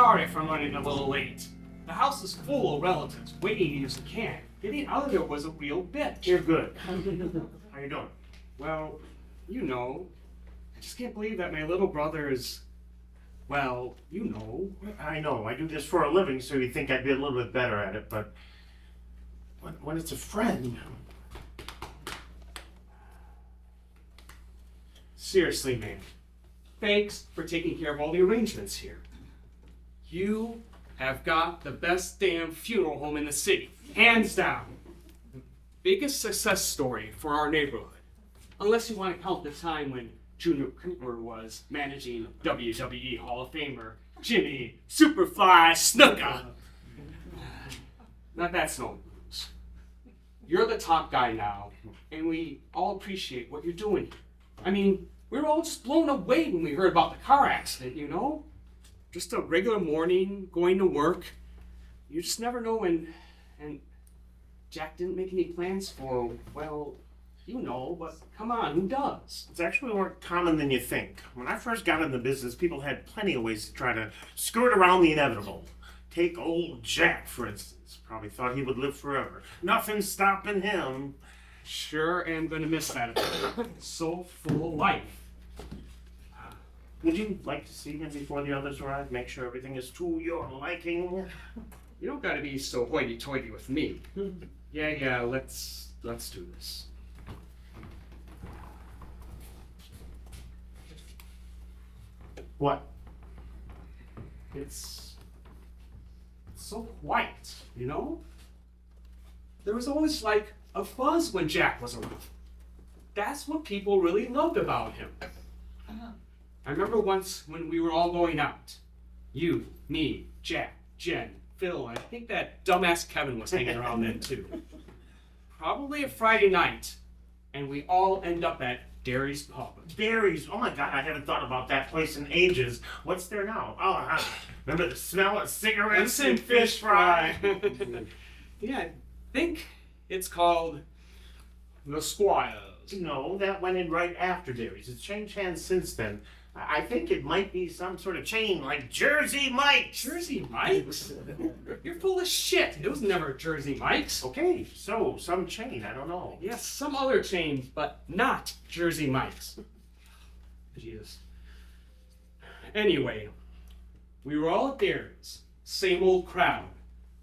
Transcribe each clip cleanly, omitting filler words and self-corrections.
sorry if I'm running a little late. The house is full of relatives, waiting as you can. Getting out of there was a real bitch. You're good. How you doing? Well, you know, I just can't believe that my little brother is, well, you know. I know. I do this for a living, so you'd think I'd be a little bit better at it, but when it's a friend... Seriously, man. Thanks for taking care of all the arrangements here. You have got the best damn funeral home in the city, hands down. The biggest success story for our neighborhood. Unless you want to count the time when Junior Cooper was managing WWE Hall of Famer Jimmy Superfly Snuka. Now that's no news. You're the top guy now, and we all appreciate what you're doing. I mean, we were all just blown away when we heard about the car accident, you know? Just a regular morning, going to work. You just never know when... And Jack didn't make any plans for, well, you know, but come on, who does? It's actually more common than you think. When I first got in the business, people had plenty of ways to try to skirt around the inevitable. Take old Jack, for instance. Probably thought he would live forever. Nothing's stopping him. Sure am gonna miss that. So full of life. Would you like to see him before the others arrive? Make sure everything is to your liking? You don't gotta be so hoity-toity with me. Yeah, let's do this. What? It's so quiet, you know? There was always like a buzz when Jack was around. That's what people really loved about him. I remember once when we were all going out. You, me, Jack, Jen, Phil, and I think that dumbass Kevin was hanging around then too. Probably a Friday night, and we all end up at Derry's Pub. Derry's? Oh my God, I haven't thought about that place in ages. What's there now? Oh, remember the smell of cigarettes and fish fry? Yeah, I think it's called the Squires. No, that went in right after Derry's. It's changed hands since then. I think it might be some sort of chain like Jersey Mike's. Jersey Mike's? You're full of shit. It was never Jersey Mike's. Okay, so some chain, I don't know. Yes, some other chain, but not Jersey Mike's. Jesus. Anyway, we were all at Darren's. Same old crowd.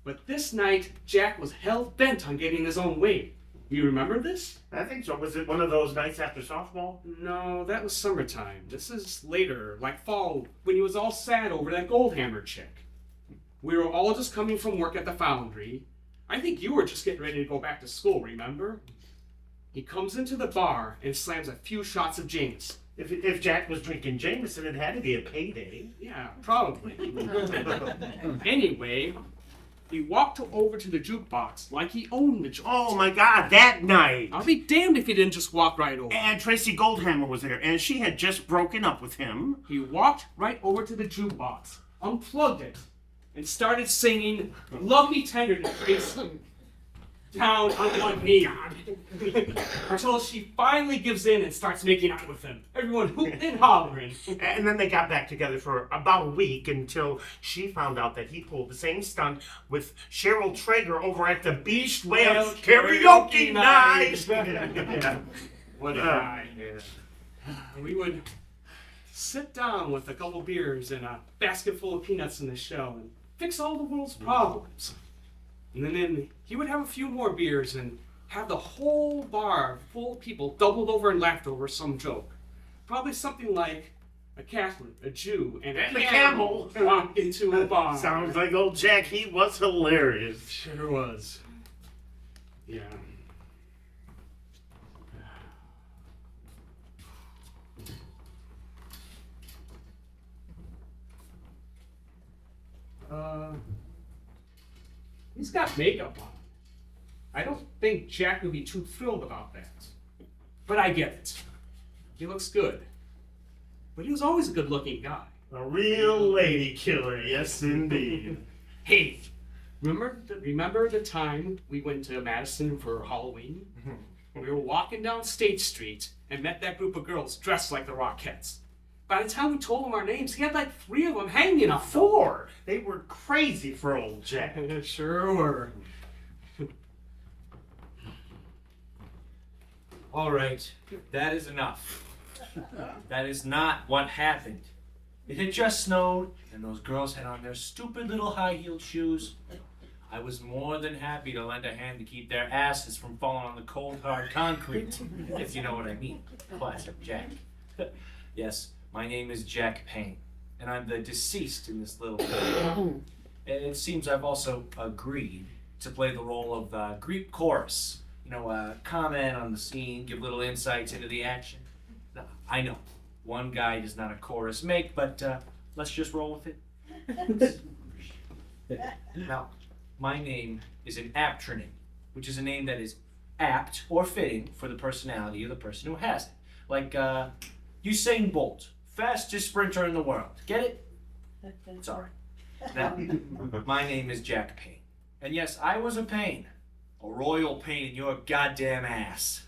But this night, Jack was hell-bent on getting his own way. You remember this? I think so. Was it one of those nights after softball? No, that was summertime. This is later, like fall, when he was all sad over that Goldhammer chick. We were all just coming from work at the foundry. I think you were just getting ready to go back to school, remember? He comes into the bar and slams a few shots of Jameson. If Jack was drinking Jameson, it had to be a payday. Yeah, probably. Anyway, he walked over to the jukebox like he owned the joint. Oh my God, that night! I'll be damned if he didn't just walk right over. And Tracy Goldhammer was there, and she had just broken up with him. He walked right over to the jukebox, unplugged it, and started singing Love Me Tender to Tracy. Down on one knee. Until she finally gives in and starts making out with him. Everyone hooting and hollering. And then they got back together for about a week until she found out that he pulled the same stunt with Cheryl Traeger over at the Beast Whale Karaoke Night. Yeah. What a guy. We would sit down with a couple beers and a basket full of peanuts in the shell and fix all the world's problems. And then he would have a few more beers and have the whole bar full of people doubled over and laughed over some joke. Probably something like a Catholic, a Jew, and a camel walked into a bar. Sounds like old Jack. He was hilarious. Sure was. Yeah. He's got makeup on. I don't think Jack would be too thrilled about that. But I get it. He looks good. But he was always a good-looking guy. A real lady killer, yes indeed. Hey, remember the time we went to Madison for Halloween? We were walking down State Street and met that group of girls dressed like the Rockettes. By the time we told him our names, he had like 3 of them hanging up. 4. They were crazy for old Jack. Sure were. All right, that is enough. That is not what happened. It had just snowed, and those girls had on their stupid little high-heeled shoes. I was more than happy to lend a hand to keep their asses from falling on the cold, hard concrete, if you know what I mean. Classic Jack. Yes, my name is Jack Payne, and I'm the deceased in this little film. And it seems I've also agreed to play the role of the Greek chorus. You know, comment on the scene, give little insights into the action. Now, I know, one guy does not a chorus make, but let's just roll with it. Now, my name is an aptronym, which is a name that is apt or fitting for the personality of the person who has it. Like Usain Bolt, fastest sprinter in the world. Get it? It's all right. Now, my name is Jack Payne. And yes, I was a pain. A royal pain in your goddamn ass.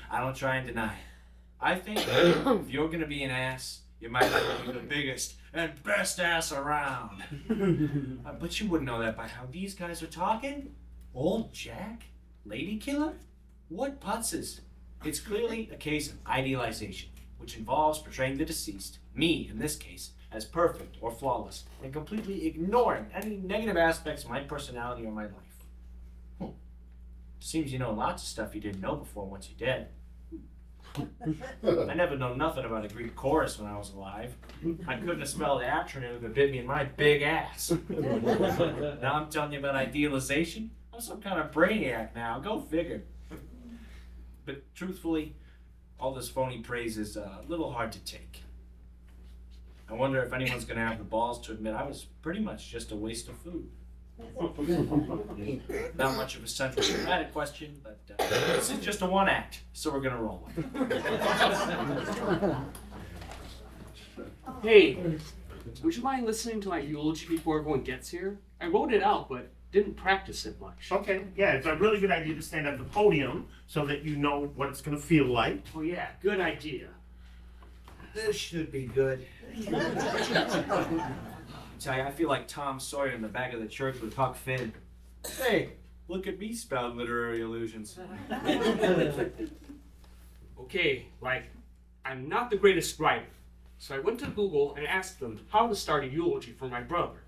I don't try and deny it. I think if you're gonna be an ass, you might like to be the biggest and best ass around. But you wouldn't know that by how these guys are talking. Old Jack? Lady killer? What putzes? It's clearly a case of idealization, which involves portraying the deceased, me in this case, as perfect or flawless, and completely ignoring any negative aspects of my personality or my life. Seems you know lots of stuff you didn't know before once you're dead. I never know nothing about a Greek chorus when I was alive. I couldn't have spelled atronym if it bit me in my big ass. Now I'm telling you about idealization? I'm some kind of brainiac now. Go figure. But truthfully, all this phony praise is a little hard to take. I wonder if anyone's going to have the balls to admit I was pretty much just a waste of food. Not much of a central dramatic question, but this is just a one act, so we're gonna roll with it. Hey, would you mind listening to my eulogy before everyone gets here? I wrote it out, but didn't practice it much. Okay, yeah, it's a really good idea to stand at the podium so that you know what it's going to feel like. Oh yeah, good idea. This should be good. Tell you, I feel like Tom Sawyer in the back of the church with Huck Finn. Hey, look at me spout literary illusions. Okay, like, I'm not the greatest writer, so I went to Google and asked them how to start a eulogy for my brother.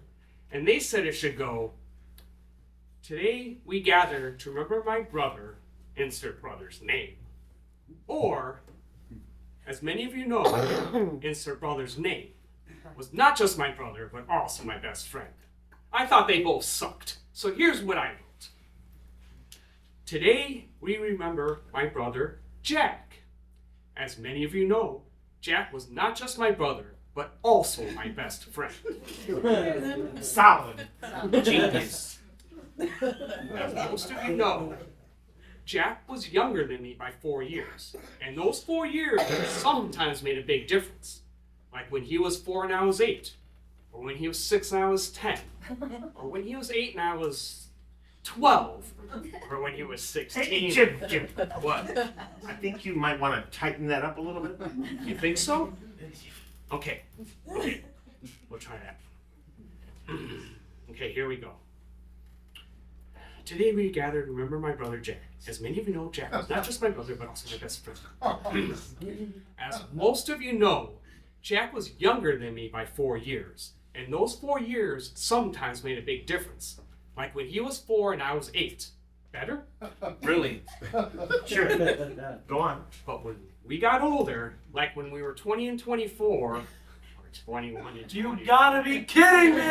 And they said it should go, "Today we gather to remember my brother," insert brother's name. Or, as many of you know, insert brother's name, was not just my brother, but also my best friend. I thought they both sucked, so here's what I wrote. Today we remember my brother, Jack. As many of you know, Jack was not just my brother, but also my best friend. Solid. Genius. As most of you know, Jack was younger than me by 4 years, and those 4 years sometimes made a big difference. Like when he was 4 and I was 8, or when he was 6 and I was 10, or when he was 8 and I was 12, or when he was 16. Hey, Jim. What? I think you might want to tighten that up a little bit. You think so? Okay, we'll try that. Okay, here we go. Today we gather to remember my brother Jack. As many of you know, Jack was not just my brother, but also my best friend. As most of you know, Jack was younger than me by 4 years, and those 4 years sometimes made a big difference. Like when he was 4 and I was 8. Better? Brilliant. Sure. Go on. But when we got older, like when we were 20 and 24, or 21 and 20. You gotta be kidding me!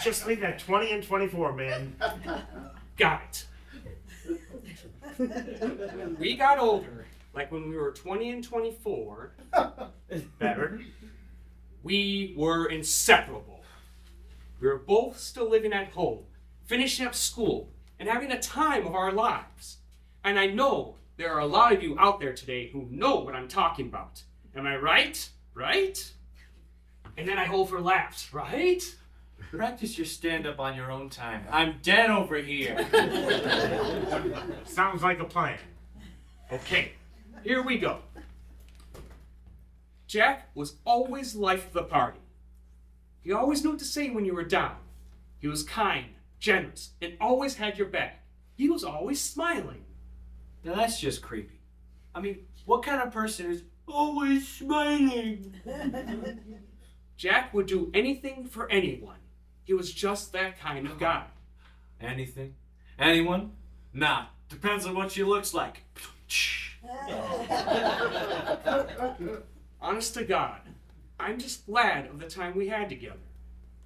Just leave that 20 and 24, man. Got it. We got older, like when we were 20 and 24. Better. We were inseparable. We were both still living at home, finishing up school, and having a time of our lives. And I know there are a lot of you out there today who know what I'm talking about. Am I right? Right? And then I hold for laughs, right? Practice your stand-up on your own time. I'm dead over here. Sounds like a plan. Okay, here we go. Jack was always life of the party. He always knew what to say when you were down. He was kind, generous, and always had your back. He was always smiling. Now that's just creepy. I mean, what kind of person is always smiling? Jack would do anything for anyone. He was just that kind of guy. Anything? Anyone? Nah. Depends on what she looks like. Honest to God, I'm just glad of the time we had together.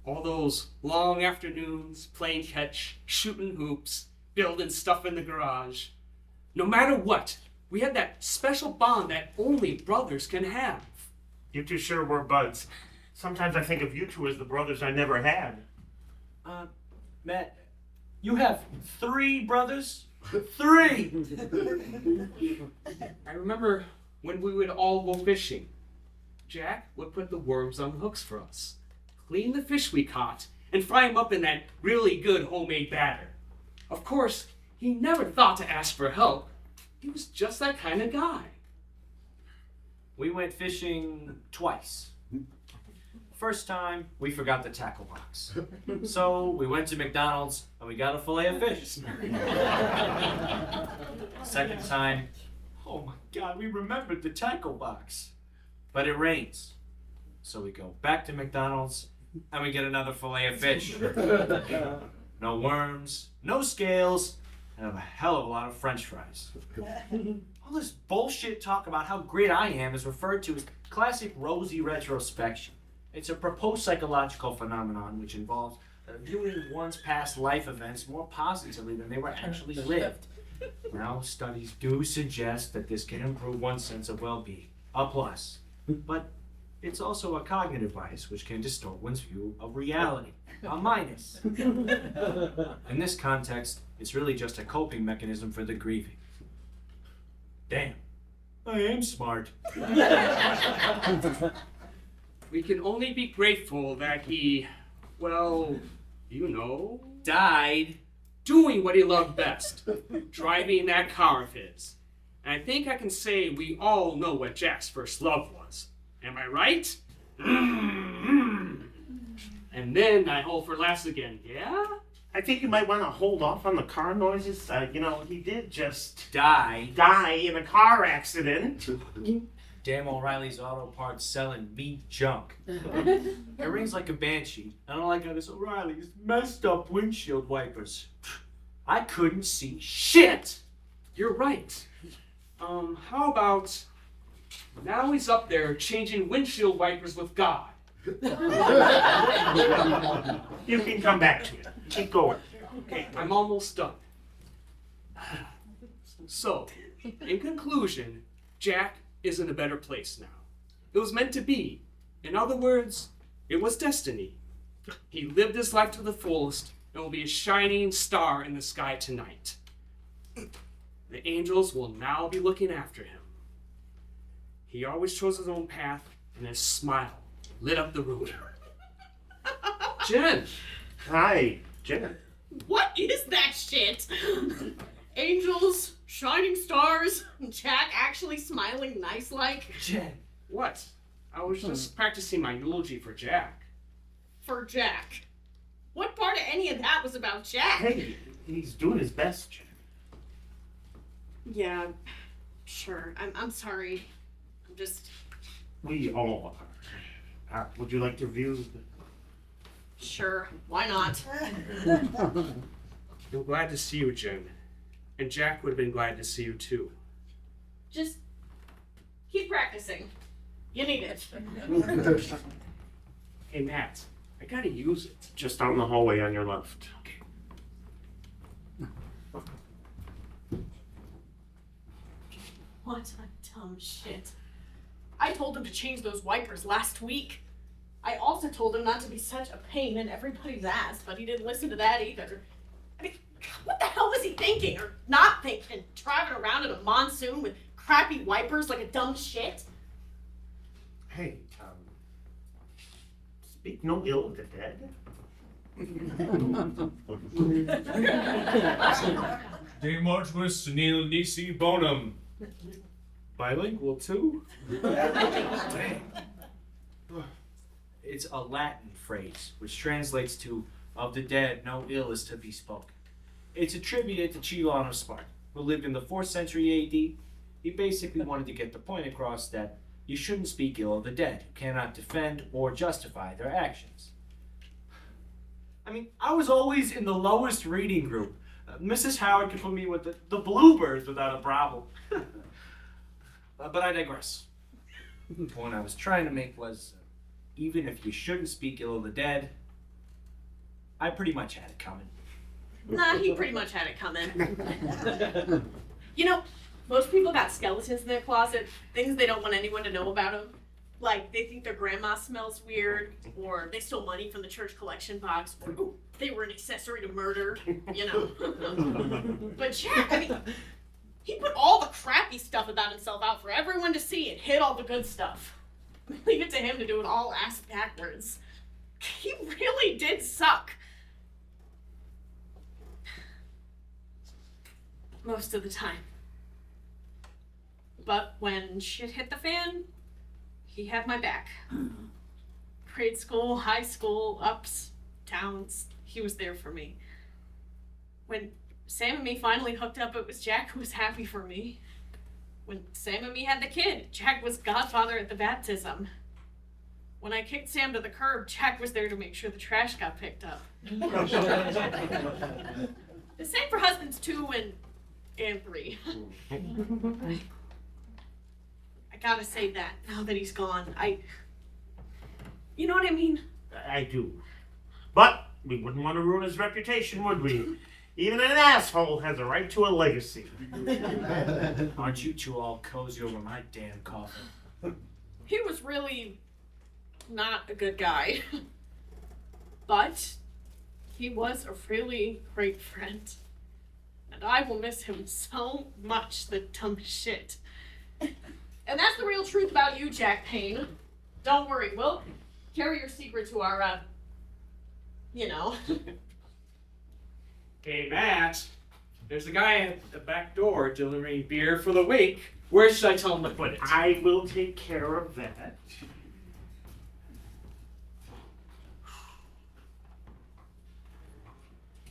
All those long afternoons, playing catch, shooting hoops, building stuff in the garage. No matter what, we had that special bond that only brothers can have. You two sure were buds. Sometimes I think of you two as the brothers I never had. Matt, you have 3 brothers? 3! I remember when we would all go fishing. Jack would put the worms on hooks for us, clean the fish we caught, and fry them up in that really good homemade batter. Of course, he never thought to ask for help. He was just that kind of guy. We went fishing twice. First time, we forgot the tackle box. So we went to McDonald's and we got a fillet of fish. Second time, oh my God, we remembered the tackle box. But it rains. So we go back to McDonald's and we get another fillet of fish. No worms, no scales, and a hell of a lot of French fries. All this bullshit talk about how great I am is referred to as classic rosy retrospection. It's a proposed psychological phenomenon which involves viewing one's past life events more positively than they were actually lived. Now, studies do suggest that this can improve one's sense of well-being, a plus. But it's also a cognitive bias which can distort one's view of reality, a minus. In this context, it's really just a coping mechanism for the grieving. Damn, I am smart. We can only be grateful that he, well, you know, Died. doing what he loved best, driving that car of his. And I think I can say we all know what Jack's first love was. Am I right? And then I hold for laughs again, yeah? I think you might want to hold off on the car noises. He did just Die. die in a car accident. Damn O'Reilly's Auto Parts selling meat junk. It rings like a banshee. I don't like how this O'Reilly's messed up windshield wipers. I couldn't see shit. You're right. How about now he's up there changing windshield wipers with God. You can come back to it. Keep going. Okay, I'm almost done. So, in conclusion, Jack is in a better place now. It was meant to be. In other words, it was destiny. He lived his life to the fullest and will be a shining star in the sky tonight. The angels will now be looking after him. He always chose his own path, and his smile lit up the room. Jen! Hi, Jen. What is that shit? Angels, shining stars, Jack actually smiling nice like? Jen. What? I was just practicing my eulogy for Jack. For Jack. What part of any of that was about Jack? Hey, he's doing his best, Jen. Yeah, sure. I'm sorry. I'm just... We all are. Would you like to review? Sure. Why not? I'm glad to see you, Jen. And Jack would have been glad to see you too. Just keep practicing. You need it. Hey, Matt, I gotta use it. Just out in the hallway on your left. What a dumb shit. I told him to change those wipers last week. I also told him not to be such a pain in everybody's ass, but he didn't listen to that either. I mean, what the hell was he thinking or not thinking? Driving around in a monsoon with crappy wipers like a dumb shit? Hey, speak no ill of the dead. De mortuis nil nisi bonum. Bilingual too? It's a Latin phrase, which translates to, of the dead, no ill is to be spoken. It's attributed to Chilon of Sparta, who lived in the 4th century AD. He basically wanted to get the point across that you shouldn't speak ill of the dead, who cannot defend or justify their actions. I mean, I was always in the lowest reading group. Mrs. Howard could put me with the bluebirds without a problem. But I digress. The point I was trying to make was, even if you shouldn't speak ill of the dead, I pretty much had it coming. Nah, he pretty much had it coming. You know, most people got skeletons in their closet, things they don't want anyone to know about them. Like, they think their grandma smells weird, or they stole money from the church collection box, or ooh, they were an accessory to murder, you know. But Jack, I mean, he put all the crappy stuff about himself out for everyone to see and hid all the good stuff. Leave it to him to do it all ass backwards. He really did suck. Most of the time. But when shit hit the fan, he had my back. Grade school, high school, ups, downs, he was there for me. When Sam and me finally hooked up, it was Jack who was happy for me. When Sam and me had the kid, Jack was godfather at the baptism. When I kicked Sam to the curb, Jack was there to make sure the trash got picked up. The same for husbands 2 and 3. I gotta say that now that he's gone. You know what I mean? I do. But we wouldn't want to ruin his reputation, would we? Even an asshole has a right to a legacy. Aren't you two all cozy over my damn coffin? He was really not a good guy. But he was a really great friend. And I will miss him so much, the dumb shit. And that's the real truth about you, Jack Payne. Don't worry, we'll carry your secret to our, you know. Hey, Matt, there's a guy at the back door delivering beer for the wake. Where should I tell him to put it? I will take care of that.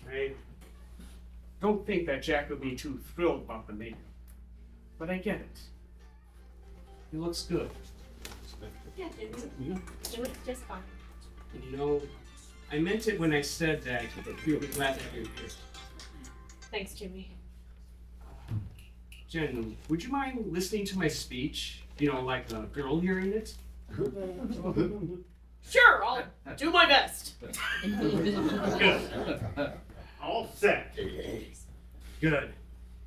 I don't think that Jack would be too thrilled about the makeup, but I get it. He looks good. Yeah, it was just fine. And you know, I meant it when I said that you'll be glad to have you here. Thanks, Jimmy. Jen, would you mind listening to my speech? You know, like a girl hearing it? Sure, I'll do my best. Good. All set. Good.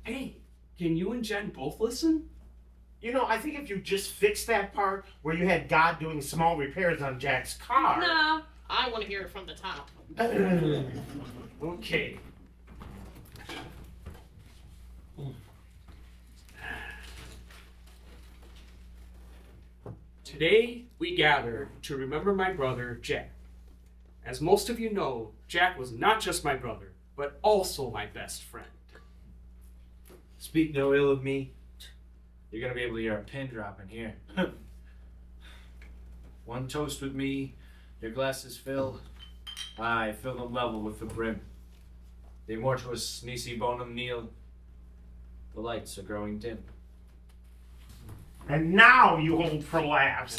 Hey, can you and Jen both listen? You know, I think if you just fixed that part where you had God doing small repairs on Jack's car. Nah, I want to hear it from the top. Okay. Today, we gather to remember my brother, Jack. As most of you know, Jack was not just my brother, but also my best friend. Speak no ill of me. You're gonna be able to hear a pin drop in here. One toast with me, your glasses fill. I fill them level with the brim. De mortuus nisi bonum nil. The lights are growing dim. And now you hold for laughs.